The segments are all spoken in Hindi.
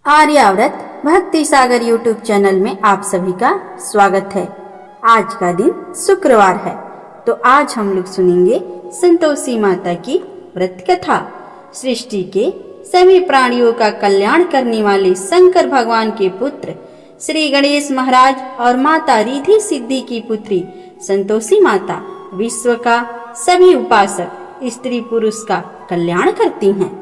आर्याव्रत भक्ति सागर यूट्यूब चैनल में आप सभी का स्वागत है। आज का दिन शुक्रवार है, तो आज हम लोग सुनेंगे संतोषी माता की व्रत कथा। सृष्टि के सभी प्राणियों का कल्याण करने वाले शंकर भगवान के पुत्र श्री गणेश महाराज और माता रिद्धि सिद्धि की पुत्री संतोषी माता विश्व का सभी उपासक स्त्री पुरुष का कल्याण करती हैं।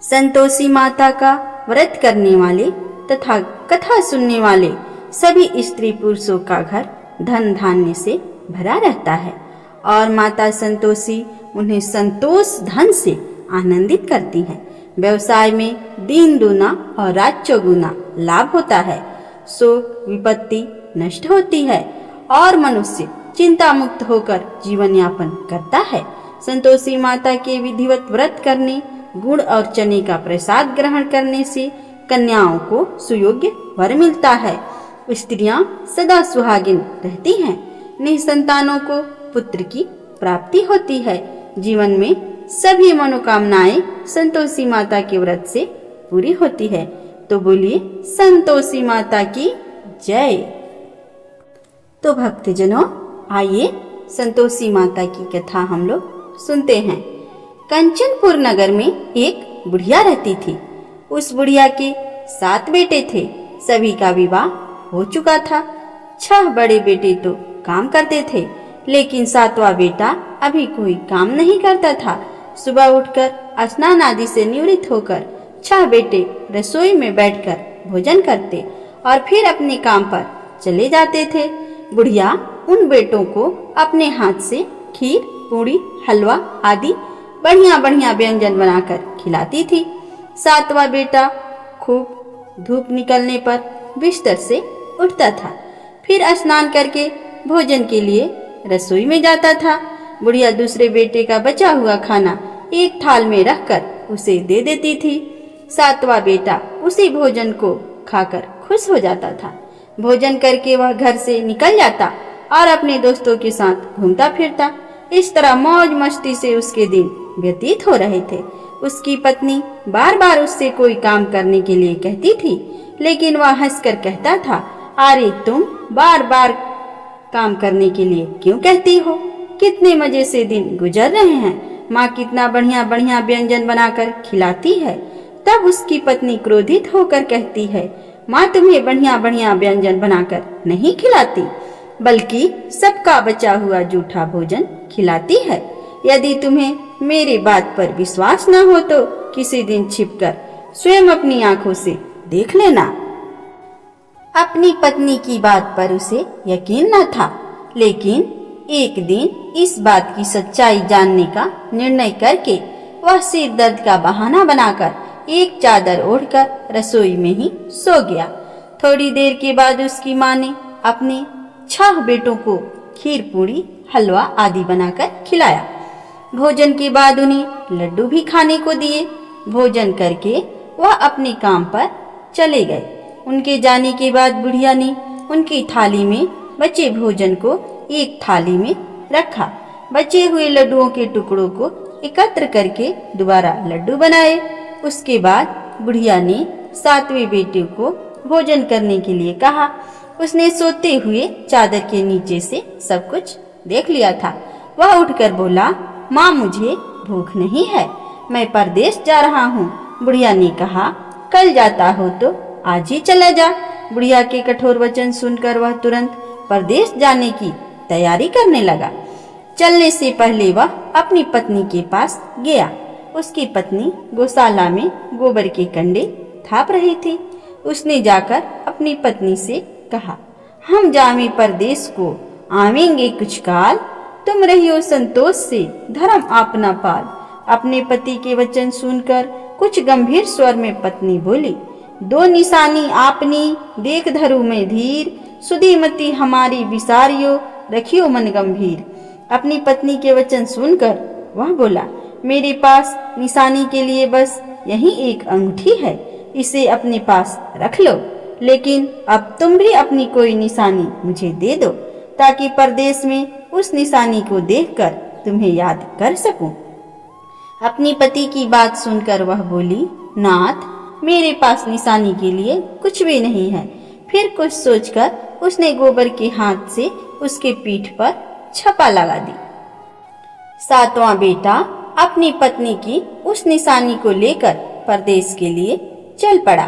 संतोषी माता का व्रत करने वाले तथा कथा सुनने वाले सभी स्त्री पुरुषों का घर धन धान्य से भरा रहता है और माता संतोषी उन्हें संतोष धन से आनंदित करती हैं। व्यवसाय में दिन दूना और रात चौगुना लाभ होता है। शोक विपत्ति नष्ट होती है और मनुष्य चिंता मुक्त होकर जीवन यापन करता है। संतोषी माता के विधिवत व्रत करने, गुड़ और चने का प्रसाद ग्रहण करने से कन्याओं को सुयोग्य वर मिलता है। स्त्रियां सदा सुहागिन रहती हैं। निसंतानों को पुत्र की प्राप्ति होती है। जीवन में सभी मनोकामनाएं संतोषी माता के व्रत से पूरी होती है। तो बोलिए संतोषी माता की जय। तो भक्तजनों, आइए संतोषी माता की कथा हम लोग सुनते हैं। कंचनपुर नगर में एक बुढ़िया रहती थी। उस बुढ़िया के 7 बेटे थे। सभी का विवाह हो चुका था। 6 बड़े बेटे तो काम करते थे, लेकिन 7वां बेटा अभी कोई काम नहीं करता था। सुबह उठकर स्नान आदि से निवृत्त होकर 6 बेटे रसोई में बैठकर भोजन करते और फिर अपने काम पर चले जाते थे। बुढ़िया उन बेटों को अपने हाथ से खीर, पूड़ी, हलवा आदि बढ़िया बढ़िया व्यंजन बनाकर खिलाती थी। 7वां बेटा खूब धूप निकलने पर बिस्तर से उठता था, फिर स्नान करके भोजन के लिए रसोई में जाता था। बुढ़िया दूसरे बेटे का बचा हुआ खाना एक थाल में रखकर उसे दे देती थी। 7वां बेटा उसी भोजन को खाकर खुश हो जाता था। भोजन करके वह घर से निकल जाता और अपने दोस्तों के साथ घूमता फिरता। इस तरह मौज मस्ती से उसके दिन व्यतीत हो रहे थे। उसकी पत्नी बार बार उससे कोई काम करने के लिए कहती थी, लेकिन वह हंसकर कहता था, अरे तुम बार बार काम करने के लिए क्यों कहती हो? कितने मजे से दिन गुजर रहे हैं। माँ कितना बढ़िया बढ़िया व्यंजन बनाकर खिलाती है। तब उसकी पत्नी क्रोधित होकर कहती है, माँ तुम्हें बढ़िया बढ़िया व्यंजन बनाकर नहीं खिलाती, बल्कि सबका बचा हुआ जूठा भोजन खिलाती है। यदि तुम्हें मेरी बात पर विश्वास न हो तो किसी दिन छिपकर स्वयं अपनी आंखों से देख लेना। अपनी पत्नी की बात पर उसे यकीन न था, लेकिन एक दिन इस बात की सच्चाई जानने का निर्णय करके वह सिर दर्द का बहाना बनाकर एक चादर ओढ़कर रसोई में ही सो गया। थोड़ी देर के बाद उसकी माँ ने अपने 6 बेटों को खीर, पूड़ी, हलवा आदि बनाकर खिलाया। भोजन के बाद उन्हें लड्डू भी खाने को दिए। भोजन करके वह अपने काम पर चले गए। उनके जाने के बाद बुढ़िया ने उनकी थाली में बचे भोजन को एक थाली में रखा। बचे हुए लड्डुओं के टुकड़ों को एकत्र करके दोबारा लड्डू बनाए। उसके बाद बुढ़िया ने 7वें बेटे को भोजन करने के लिए कहा। उसने सोते हुए चादर के नीचे से सब कुछ देख लिया था। वह उठकर बोला, माँ मुझे भूख नहीं है, मैं परदेश जा रहा हूँ। बुढ़िया ने कहा, कल जाता हो तो आज ही चला जा। बुढ़िया के कठोर वचन सुनकर वह तुरंत परदेश जाने की तैयारी करने लगा। चलने से पहले वह अपनी पत्नी के पास गया। उसकी पत्नी गौशाला में गोबर के कंडे थाप रही थी। उसने जाकर अपनी पत्नी से कहा, हम जामे परदेश को आवेंगे कुछ काल, तुम रहियो संतोष से धर्म आपना पाल। अपने पति के वचन सुनकर कुछ गंभीर स्वर में पत्नी बोली, 2 निशानी आपनी देख धरु में धीर, सुधीमती हमारी विसारियो रखियो मन गंभीर। अपनी पत्नी के वचन सुनकर वह बोला, मेरे पास निशानी के लिए बस यही एक अंगूठी है, इसे अपने पास रख लो, लेकिन अब तुम भी अपनी कोई निशानी मुझे दे दो, ताकि परदेश में उस निशानी को देखकर तुम्हें याद कर सकूं। अपनी पति की बात सुनकर वह बोली, नाथ मेरे पास निशानी के लिए कुछ भी नहीं है। फिर कुछ सोचकर उसने गोबर के हाथ से उसके पीठ पर छपा लगा दी। सातवां बेटा अपनी पत्नी की उस निशानी को लेकर परदेश के लिए चल पड़ा।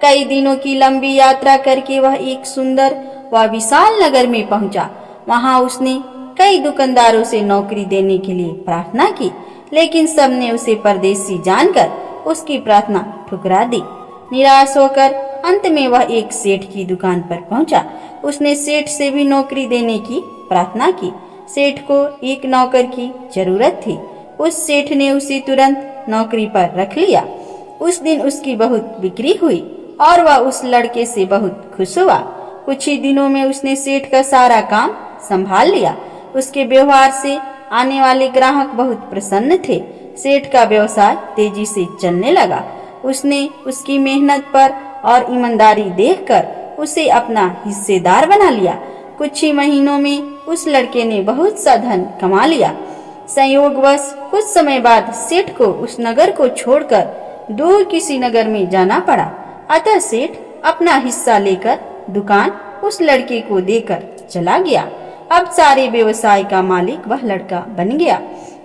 कई दिनों की लंबी यात्रा करके वह एक सुंदर व विशाल नगर में पहुंचा। वहां उसने कई दुकानदारों से नौकरी देने के लिए प्रार्थना की, लेकिन सबने उसे परदेसी जानकर उसकी प्रार्थना ठुकरा दी। निराश होकर अंत में वह एक सेठ की दुकान पर पहुंचा। उसने सेठ से भी नौकरी देने की प्रार्थना की। सेठ को एक नौकर की जरूरत थी। उस सेठ ने उसे तुरंत नौकरी पर रख लिया। उस दिन उसकी बहुत बिक्री हुई और वह उस लड़के से बहुत खुश हुआ। कुछ ही दिनों में उसने सेठ का सारा काम संभाल लिया। उसके व्यवहार से आने वाले ग्राहक बहुत प्रसन्न थे। सेठ का व्यवसाय तेजी से चलने लगा। उसने उसकी मेहनत पर और ईमानदारी देखकर उसे अपना हिस्सेदार बना लिया। कुछ ही महीनों में उस लड़के ने बहुत सा धन कमा लिया। संयोगवश कुछ समय बाद सेठ को उस नगर को छोड़कर दूर किसी नगर में जाना पड़ा। अतः सेठ अपना हिस्सा लेकर दुकान उस लड़के को देकर चला गया। अब सारे व्यवसाय का मालिक वह लड़का बन गया।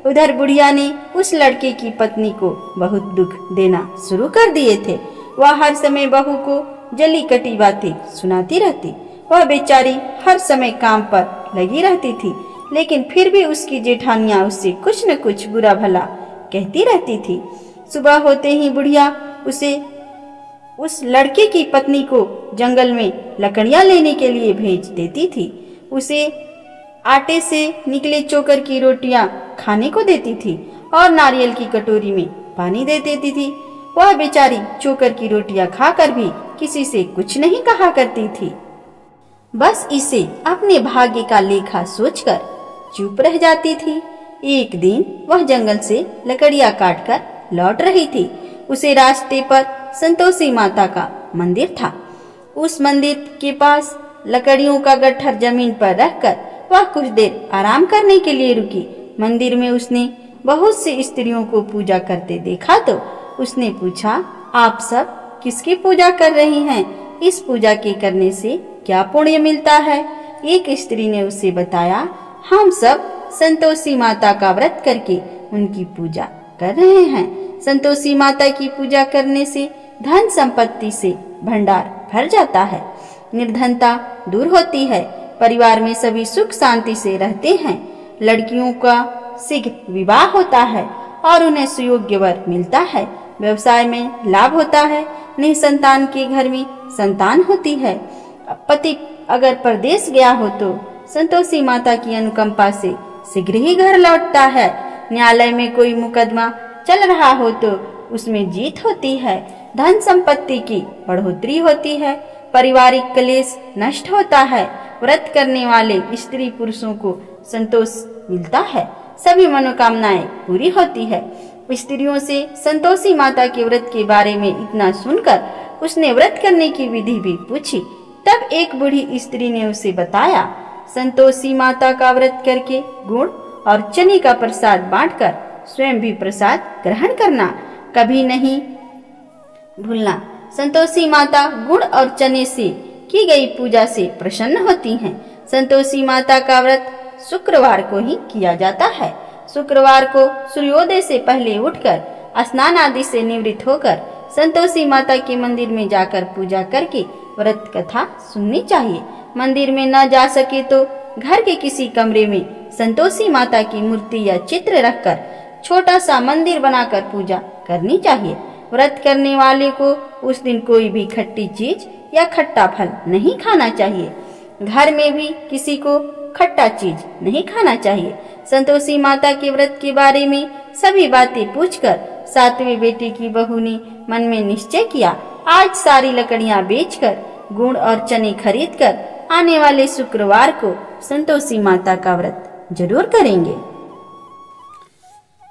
उधर बुढ़िया ने उस लड़के की पत्नी को बहुत दुख देना शुरू कर दिए थे। वह हर समय बहू को जली कटी बातें सुनाती रहती। वह बेचारी हर समय काम पर लगी रहती थी, लेकिन फिर भी उसकी जेठानियां उससे कुछ न कुछ बुरा भला कहती रहती थी। सुबह होते ही बुढ़िया उस लड़के की पत्नी को जंगल में लकड़ियां लेने के लिए भेज देती थी। उसे आटे से निकले चोकर की रोटियां खाने को देती थी और नारियल की कटोरी में पानी दे देती थी। वह बेचारी चोकर की रोटियां खाकर भी किसी से कुछ नहीं कहा करती थी। बस इसे अपने भाग्य का लेखा सोचकर चुप रह जाती थी। एक दिन वह जंगल से लकड़ियां काटकर लौट रही थी। उसे रास्ते पर संतोषी माता का मंदिर था। उस मंदिर के पास लकड़ियों का गट्ठर जमीन पर रखकर वह कुछ देर आराम करने के लिए रुकी। मंदिर में उसने बहुत सी स्त्रियों को पूजा करते देखा तो उसने पूछा, आप सब किसकी पूजा कर रही हैं? इस पूजा के करने से क्या पुण्य मिलता है? एक स्त्री ने उसे बताया, हम सब संतोषी माता का व्रत करके उनकी पूजा कर रहे हैं। संतोषी माता की पूजा करने से धन संपत्ति से भंडार भर जाता है, निर्धनता दूर होती है, परिवार में सभी सुख शांति से रहते हैं, लड़कियों का शीघ्र विवाह होता है और उन्हें सुयोग्य वर मिलता है, व्यवसाय में लाभ होता है, निसंतान के घर में संतान होती है। पति अगर परदेश गया हो तो संतोषी माता की अनुकंपा से शीघ्र ही घर लौटता है। न्यायालय में कोई मुकदमा चल रहा हो तो उसमें जीत होती है, धन संपत्ति की बढ़ोतरी होती है, पारिवारिक क्लेश नष्ट होता है, व्रत करने वाले स्त्री पुरुषों को संतोष मिलता है, सभी मनोकामनाएं पूरी होती है। स्त्रियों से संतोषी माता के व्रत के बारे में इतना सुनकर उसने व्रत करने की विधि भी पूछी। तब एक बूढ़ी स्त्री ने उसे बताया, संतोषी माता का व्रत करके गुड़ और चने का प्रसाद बांटकर स्वयं भी प्रसाद ग्रहण करना, कभी नहीं भूलना। संतोषी माता गुड़ और चने से की गई पूजा से प्रसन्न होती हैं। संतोषी माता का व्रत शुक्रवार को ही किया जाता है। शुक्रवार को सूर्योदय से पहले उठकर स्नान आदि से निवृत्त होकर संतोषी माता के मंदिर में जाकर पूजा करके व्रत कथा सुननी चाहिए। मंदिर में न जा सके तो घर के किसी कमरे में संतोषी माता की मूर्ति या चित्र रखकर छोटा सा मंदिर बनाकर पूजा करनी चाहिए। व्रत करने वाले को उस दिन कोई भी खट्टी चीज या खट्टा फल नहीं खाना चाहिए। घर में भी किसी को खट्टा चीज नहीं खाना चाहिए। संतोषी माता के व्रत के बारे में सभी बातें पूछकर सातवें बेटे की बहू ने मन में निश्चय किया, आज सारी लकड़ियां बेचकर गुड़ और चने खरीदकर आने वाले शुक्रवार को संतोषी माता का व्रत जरूर करेंगे।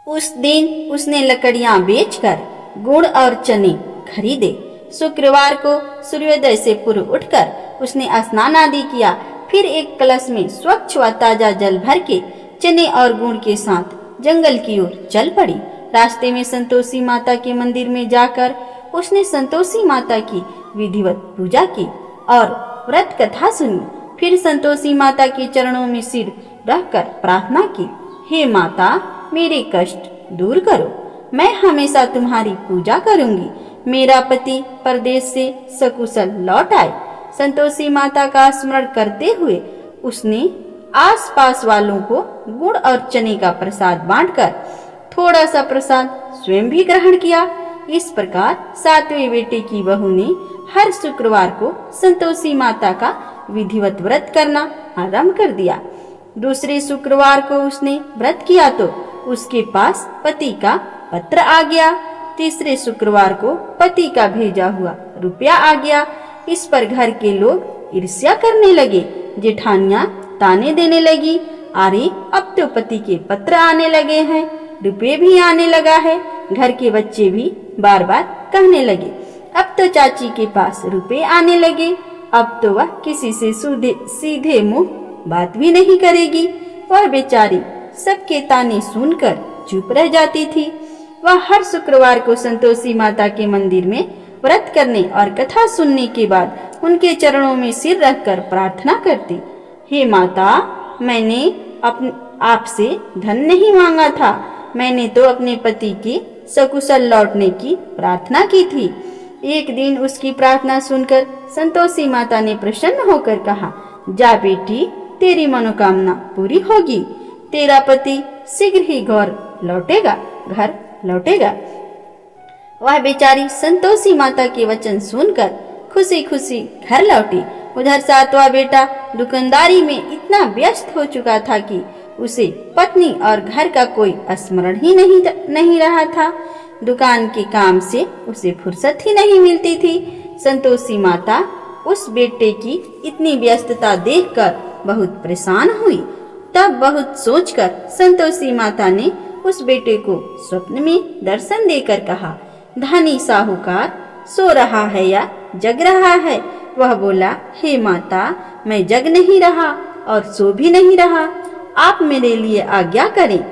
उस दिन उसने लकड़ियां बेचकर गुड़ और चने खरीदे। शुक्रवार को सूर्योदय से पूर्व उठकर उसने स्नान आदि किया। फिर एक कलश में स्वच्छ व ताजा जल भर के चने और गुड़ के साथ जंगल की ओर चल पड़ी। रास्ते में संतोषी माता के मंदिर में जाकर उसने संतोषी माता की विधिवत पूजा की और व्रत कथा सुनी। फिर संतोषी माता के चरणों में सिर रखकर प्रार्थना की, हे माता, मेरे कष्ट दूर करो, मैं हमेशा तुम्हारी पूजा करूंगी। मेरा पति परदेश से सकुशल लौट आए। संतोषी माता का स्मरण करते हुए उसने आसपास वालों को गुड़ और चने का प्रसाद बांटकर थोड़ा सा प्रसाद स्वयं भी ग्रहण किया। इस प्रकार सातवें बेटे की बहू ने हर शुक्रवार को संतोषी माता का विधिवत व्रत करना आरंभ कर दिया। दूसरे शुक्रवार को उसने व्रत किया तो उसके पास पति का पत्र आ गया। तीसरे शुक्रवार को पति का भेजा हुआ रुपया आ गया। इस पर घर के लोग ईर्ष्या करने लगे। जेठानियां ताने देने लगी, अरे अब तो पति के पत्र आने लगे हैं, रुपये भी आने लगा है। घर के बच्चे भी बार बार कहने लगे, अब तो चाची के पास रुपये आने लगे, अब तो वह किसी से सीधे मुंह बात भी नहीं करेगी। वह बेचारी सबके ताने सुनकर चुप रह जाती थी। वह हर शुक्रवार को संतोषी माता के मंदिर में व्रत करने और कथा सुनने के बाद उनके चरणों में सिर रखकर प्रार्थना करती, हे माता, मैंने आपसे धन नहीं मांगा था, मैंने तो अपने पति के सकुशल लौटने की प्रार्थना की थी। एक दिन उसकी प्रार्थना सुनकर संतोषी माता ने प्रसन्न होकर कहा, जा बेटी, तेरी मनोकामना पूरी होगी, तेरा पति शीघ्र ही घर लौटेगा। वह बेचारी संतोषी माता के वचन सुनकर खुशी खुशी घर लौटी। उधर सातवां बेटा दुकानदारी में इतना व्यस्त हो चुका था कि उसे पत्नी और घर का कोई स्मरण ही नहीं रहा था। दुकान के काम से उसे फुर्सत ही नहीं मिलती थी। संतोषी माता उस बेटे की इतनी व्यस्तता देखकर बहुत परेशान हुई। तब बहुत सोचकर संतोषी माता ने उस बेटे को स्वप्न में दर्शन देकर कहा, धनी साहूकार सो रहा है या जग रहा है? वह बोला, हे माता, मैं जग नहीं रहा और सो भी नहीं रहा, आप मेरे लिए आज्ञा करें।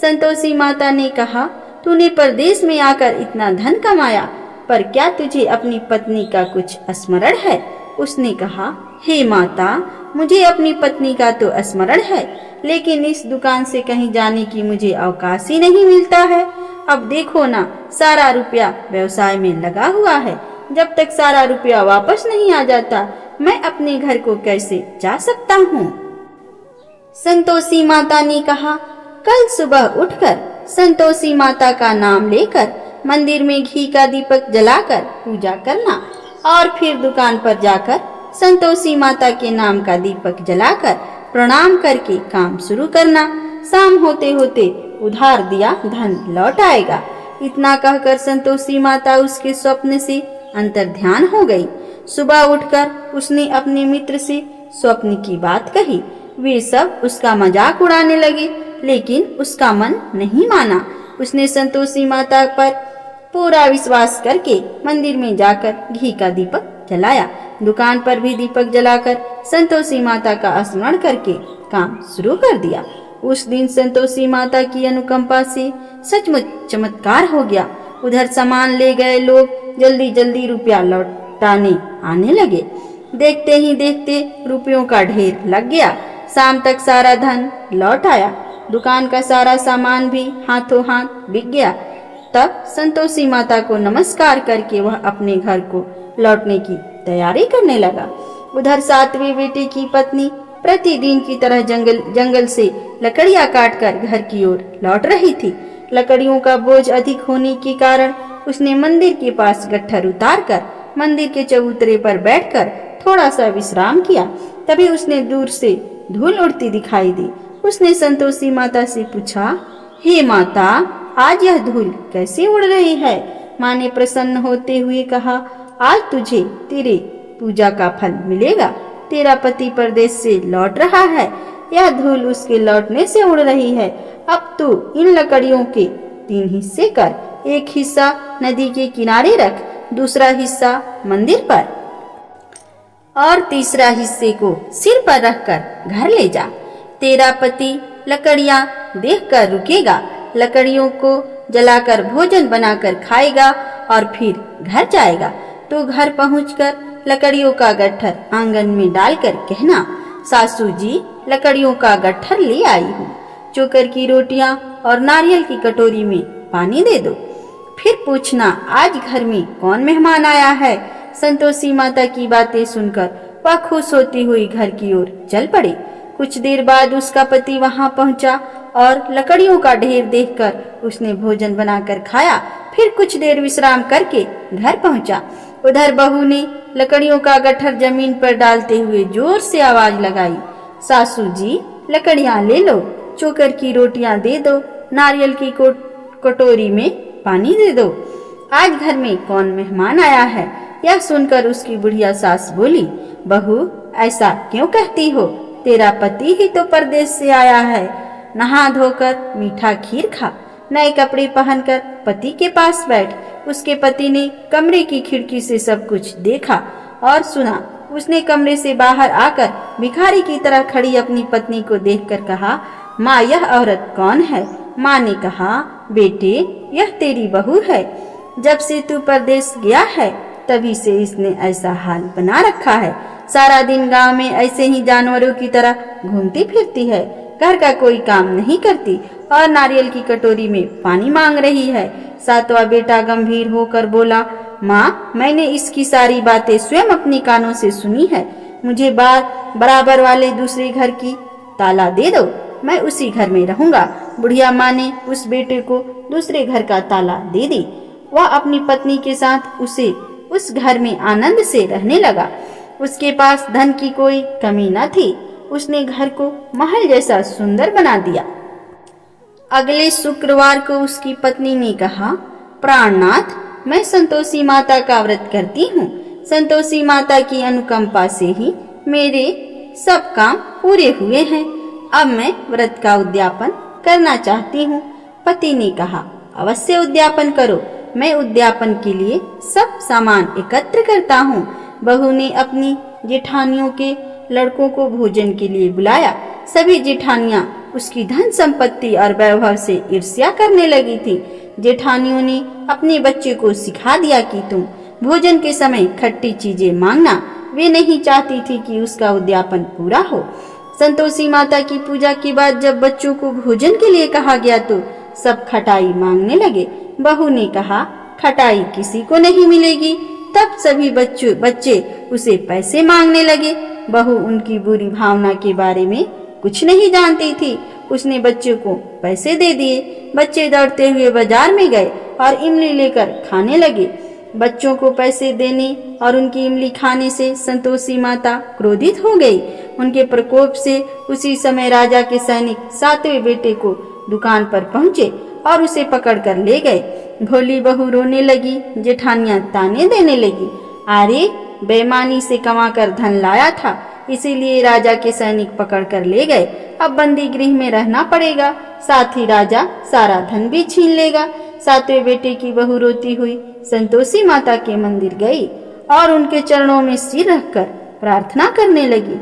संतोषी माता ने कहा, तूने परदेश में आकर इतना धन कमाया, पर क्या तुझे अपनी पत्नी का कुछ स्मरण है? उसने कहा, हे माता, मुझे अपनी पत्नी का तो स्मरण है, लेकिन इस दुकान से कहीं जाने की मुझे अवकाश ही नहीं मिलता है। अब देखो ना, सारा रुपया व्यवसाय में लगा हुआ है, जब तक सारा रुपया वापस नहीं आ जाता मैं अपने घर को कैसे जा सकता हूँ। संतोषी माता ने कहा, कल सुबह उठकर संतोषी माता का नाम लेकर मंदिर में घी का दीपक जलाकर पूजा करना और फिर दुकान पर जाकर संतोषी माता के नाम का दीपक जलाकर प्रणाम करके काम शुरू करना। शाम होते होते उधार दिया धन लौट आएगा। इतना कहकर संतोषी माता उसके स्वप्न से अंतर्ध्यान हो गई। सुबह उठकर उसने अपने मित्र से स्वप्न की बात कही। वे सब उसका मजाक उड़ाने लगे, लेकिन उसका मन नहीं माना। उसने संतोषी माता पर पूरा विश्वास करके मंदिर में जाकर घी का दीपक जलाया। दुकान पर भी दीपक जलाकर संतोषी माता का स्मरण करके काम शुरू कर दिया। उस दिन संतोषी माता की अनुकंपा से सचमुच चमत्कार हो गया। उधर सामान ले गए लोग जल्दी जल्दी रुपया लौटाने आने लगे। देखते ही देखते रुपयों का ढेर लग गया। शाम तक सारा धन लौट आया। दुकान का सारा सामान भी हाथों हाथ बिक गया। तब संतोषी माता को नमस्कार करके वह अपने घर को लौटने की तैयारी करने लगा। उधर सातवें बेटे की पत्नी प्रतिदिन की तरह जंगल से लकड़ियां काटकर घर की ओर लौट रही थी। लकड़ियों का बोझ अधिक होने के कारण उसने मंदिर के पास गट्ठर उतारकर मंदिर के चबूतरे पर बैठकर थोड़ा सा विश्राम किया। तभी उसने दूर से धूल उड़ती दिखाई दी। उसने संतोषी माता से पूछा, हे माता, आज यह धूल कैसे उड़ रही है? माँ ने प्रसन्न होते हुए कहा, आज तुझे तेरे पूजा का फल मिलेगा। तेरा पति परदेश से लौट रहा है, यह धूल उसके लौटने से उड़ रही है। अब तू इन लकड़ियों के 3 हिस्से कर, एक हिस्सा नदी के किनारे रख, दूसरा हिस्सा मंदिर पर और तीसरा हिस्से को सिर पर रखकर घर ले जा। तेरा पति लकड़ियां देखकर रुकेगा, लकड़ियों को जलाकर भोजन बनाकर खाएगा और फिर घर जाएगा तो घर पहुंचकर लकड़ियों का गट्ठर आंगन में डालकर कहना, सासू जी लकड़ियों का गट्ठर ले आई हूँ, चोकर की रोटियां और नारियल की कटोरी में पानी दे दो। फिर पूछना, आज घर में कौन मेहमान आया है। संतोषी माता की बातें सुनकर वह खुश होती हुई घर की ओर चल पड़ी। कुछ देर बाद उसका पति वहां पहुंचा और लकड़ियों का ढेर देखकर उसने भोजन बनाकर खाया। फिर कुछ देर विश्राम करके घर पहुंचा। उधर बहू ने लकड़ियों का गट्ठर जमीन पर डालते हुए जोर से आवाज लगाई, सासू जी लकड़ियां ले लो, चोकर की रोटियां दे दो, नारियल की कटोरी में पानी दे दो। आज घर में कौन मेहमान आया है। यह सुनकर उसकी बुढ़िया सास बोली, बहू ऐसा क्यों कहती हो, तेरा पति ही तो परदेश से आया है। नहा धोकर मीठा खीर खा, नए कपड़े पहनकर पति के पास बैठ। उसके पति ने कमरे की खिड़की से सब कुछ देखा और सुना। उसने कमरे से बाहर आकर भिखारी की तरह खड़ी अपनी पत्नी को देखकर कहा, माँ यह औरत कौन है। माँ ने कहा, बेटे यह तेरी बहू है। जब से तू परदेश गया है तभी से इसने ऐसा हाल बना रखा है। सारा दिन गांव में ऐसे ही जानवरों की तरह घूमती फिरती है, घर का कोई काम नहीं करती और नारियल की कटोरी में पानी मांग रही है। सातवां बेटा गंभीर होकर बोला, माँ मैंने इसकी सारी बातें स्वयं अपने कानों से सुनी है। मुझे बराबर वाले दूसरे घर की ताला दे दो, मैं उसी घर में रहूंगा। बुढ़िया माँ ने उस बेटे को दूसरे घर का ताला दे दी। वह अपनी पत्नी के साथ उस घर में आनंद से रहने लगा। उसके पास धन की कोई कमी न थी। उसने घर को महल जैसा सुंदर बना दिया। अगले शुक्रवार को उसकी पत्नी ने कहा, प्राणनाथ मैं संतोषी माता का व्रत करती हूँ। संतोषी माता की अनुकंपा से ही मेरे सब काम पूरे हुए हैं। अब मैं व्रत का उद्यापन करना चाहती हूँ। पति ने कहा, अवश्य उद्यापन करो, मैं उद्यापन के लिए सब सामान एकत्र करता हूँ। बहू ने अपनी जेठानियों के लड़कों को भोजन के लिए बुलाया। सभी जेठानियां उसकी धन संपत्ति और वैभव से ईर्ष्या करने लगी थी। जेठानियों ने अपने बच्चे को सिखा दिया कि तुम भोजन के समय खट्टी चीजें मांगना। वे नहीं चाहती थी कि उसका उद्यापन पूरा हो। संतोषी माता की पूजा के बाद जब बच्चों को भोजन के लिए कहा गया तो सब खटाई मांगने लगे। बहू ने कहा, खटाई किसी को नहीं मिलेगी। तब सभी बच्चे उसे पैसे मांगने लगे। बहू उनकी बुरी भावना के बारे में कुछ नहीं जानती थी। उसने बच्चे को पैसे दे दिए। बच्चे दौड़ते हुए बाजार में गए और इमली लेकर खाने लगे। बच्चों को पैसे देने और उनकी इमली खाने से संतोषी माता क्रोधित हो गई। उनके प्रकोप से उसी समय राजा के सैनिक सातवें बेटे को दुकान पर पहुंचे और उसे पकड़कर ले गए। भोली बहू रोने लगी। जेठानियां ताने देने लगी, अरे बेईमानी से कमाकर धन लाया था, इसीलिए राजा के सैनिक पकड़कर ले गए। अब बंदी गृह में रहना पड़ेगा, साथ ही राजा सारा धन भी छीन लेगा। सातवें बेटे की बहू रोती हुई संतोषी माता के मंदिर गई और उनके चरणों में सिर रखकर प्रार्थना करने लगी,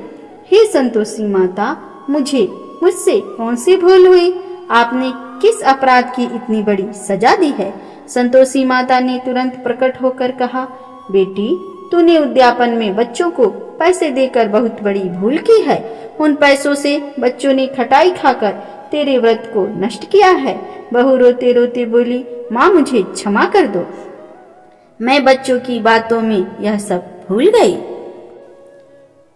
हे संतोषी माता, मुझसे कौन सी भूल हुई? आपने किस अपराध की इतनी बड़ी सजा दी है? संतोषी माता ने तुरंत प्रकट होकर कहा, बेटी तूने उद्यापन में बच्चों को पैसे देकर बहुत बड़ी भूल की है। उन पैसों से बच्चों ने खटाई खाकर तेरे व्रत को नष्ट किया है। बहू रोते रोते बोली, माँ मुझे क्षमा कर दो, मैं बच्चों की बातों में यह सब भूल गई।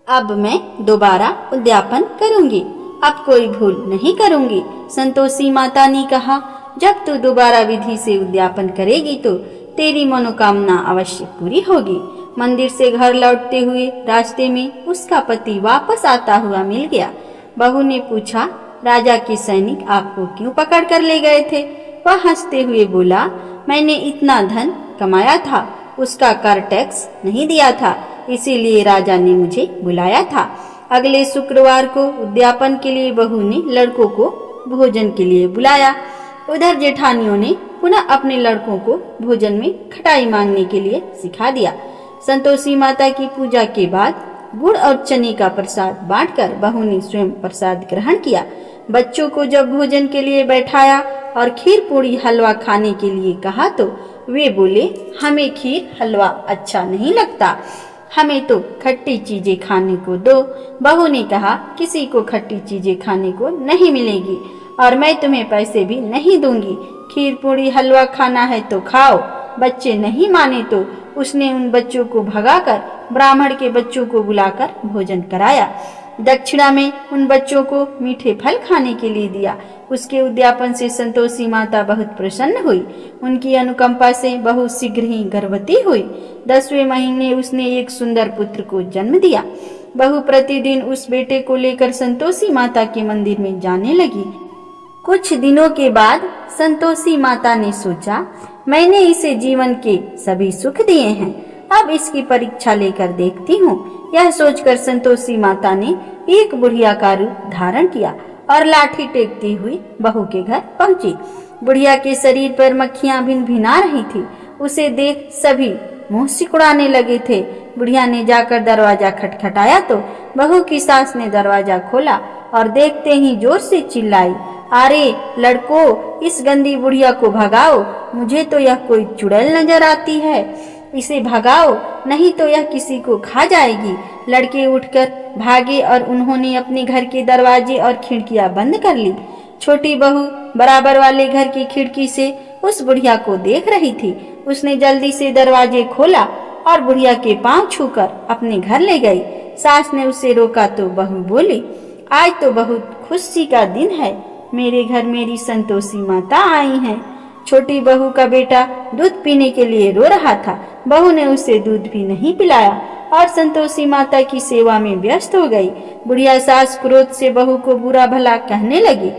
अब मैं दोबारा उद्यापन करूंगी, अब कोई भूल नहीं करूंगी। संतोषी माता ने कहा, जब तू दोबारा विधि से उद्यापन करेगी तो तेरी मनोकामना अवश्य पूरी होगी। मंदिर से घर लौटते हुए रास्ते में उसका पति वापस आता हुआ मिल गया। बहू ने पूछा, राजा के सैनिक आपको क्यों पकड़ कर ले गए थे? वह हंसते हुए बोला, मैंने इतना धन कमाया था, उसका कर टैक्स नहीं दिया था, इसीलिए राजा ने मुझे बुलाया था। अगले शुक्रवार को उद्यापन के लिए बहू ने लड़कों को भोजन के लिए बुलाया। उधर जेठानियों ने पुनः अपने लड़कों को भोजन में खटाई मांगने के लिए सिखा दिया। संतोषी माता की पूजा के बाद गुड़ और चने का प्रसाद बांटकर बहू ने स्वयं प्रसाद ग्रहण किया। बच्चों को जब भोजन के लिए बैठाया और खीर पूरी हलवा खाने के लिए कहा तो वे बोले, हमें खीर हलवा अच्छा नहीं लगता, हमें तो खट्टी चीजें खाने को दो। बहू ने कहा, किसी को खट्टी चीजें खाने को नहीं मिलेगी और मैं तुम्हें पैसे भी नहीं दूंगी। खीर पूड़ी हलवा खाना है तो खाओ। बच्चे नहीं माने तो उसने उन बच्चों को भगाकर ब्राह्मण के बच्चों को बुलाकर भोजन कराया। दक्षिणा में उन बच्चों को मीठे फल खाने के लिए दिया। उसके उद्यापन से संतोषी माता बहुत प्रसन्न हुई। उनकी अनुकंपा से बहू शीघ्र ही गर्भवती हुई। 10वें महीने उसने एक सुंदर पुत्र को जन्म दिया। बहू प्रतिदिन उस बेटे को लेकर संतोषी माता के मंदिर में जाने लगी। कुछ दिनों के बाद संतोषी माता ने सोचा, मैंने इसे जीवन के सभी सुख दिए हैं, अब इसकी परीक्षा लेकर देखती हूँ। यह सोचकर संतोषी माता ने एक बुढ़िया का रूप धारण किया और लाठी टेकती हुई बहू के घर पहुंची। बुढ़िया के शरीर पर मक्खियां भिनभिना रही थी। उसे देख सभी मुंह सिकुड़ाने लगे थे। बुढ़िया ने जाकर दरवाजा खटखटाया तो बहू की सास ने दरवाजा खोला और देखते ही जोर से चिल्लाई, अरे लड़को, इस गंदी बुढ़िया को भगाओ, मुझे तो यह कोई चुड़ैल नजर आती है। इसे भगाओ, नहीं तो यह किसी को खा जाएगी। लड़के उठकर भागे और उन्होंने अपने घर के दरवाजे और खिड़कियां बंद कर ली। छोटी बहू बराबर वाले घर की खिड़की से उस बुढ़िया को देख रही थी। उसने जल्दी से दरवाजे खोला और बुढ़िया के पांव छूकर अपने घर ले गई। सास ने उसे रोका तो बहू बोली, आज तो बहुत खुशी का दिन है, मेरे घर मेरी संतोषी माता आई हैं। छोटी बहू का बेटा दूध पीने के लिए रो रहा था। बहू ने उसे दूध भी नहीं पिलाया और संतोषी माता की सेवा में व्यस्त हो गई। बुढ़िया सास क्रोध से बहू को बुरा भला कहने लगी।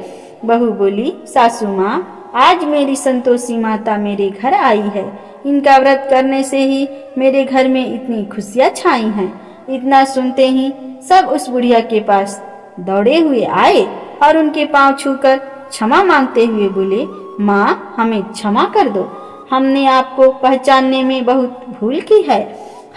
बहू बोली, सासू माँ, आज मेरी संतोषी माता मेरे घर आई है। इनका व्रत करने से ही मेरे घर में इतनी खुशियाँ छाई हैं। इतना सुनते ही सब उस बुढ़िया के पास दौड़े हुए आए और उनके पांव छूकर क्षमा मांगते हुए बोले, माँ, हमें क्षमा कर दो, हमने आपको पहचानने में बहुत भूल की है।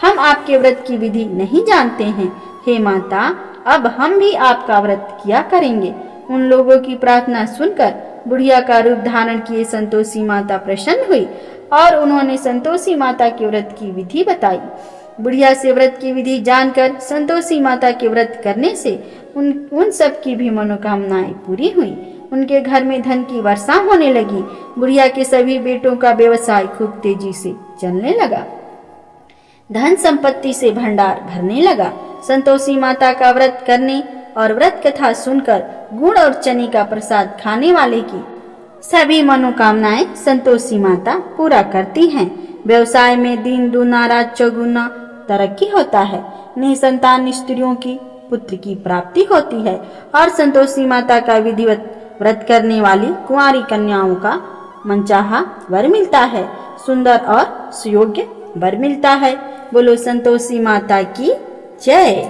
हम आपके व्रत की विधि नहीं जानते हैं। हे माता, अब हम भी आपका व्रत किया करेंगे। उन लोगों की प्रार्थना सुनकर बुढ़िया का रूप धारण किए संतोषी माता प्रसन्न हुई और उन्होंने संतोषी माता के व्रत की विधि बताई। बुढ़िया से व्रत की विधि जानकर संतोषी माता के व्रत करने से उन सब की भी मनोकामनाएं पूरी हुई। उनके घर में धन की वर्षा होने लगी। बुढ़िया के सभी बेटों का व्यवसाय खूब तेजी से चलने लगा। धन संपत्ति से भंडार भरने लगा। संतोषी माता का व्रत करने और व्रत कथा सुनकर गुड़ और चने का प्रसाद खाने वाले की सभी मनोकामनाएं संतोषी माता पूरा करती हैं। व्यवसाय में दिन दूना रात चौगुना तरक्की होता है। निसंतान स्त्रियों की पुत्र की प्राप्ति होती है और संतोषी माता का विधिवत व्रत करने वाली कुंवारी कन्याओं का मनचाहा वर मिलता है। सुंदर और सुयोग्य वर मिलता है। बोलो संतोषी माता की जय।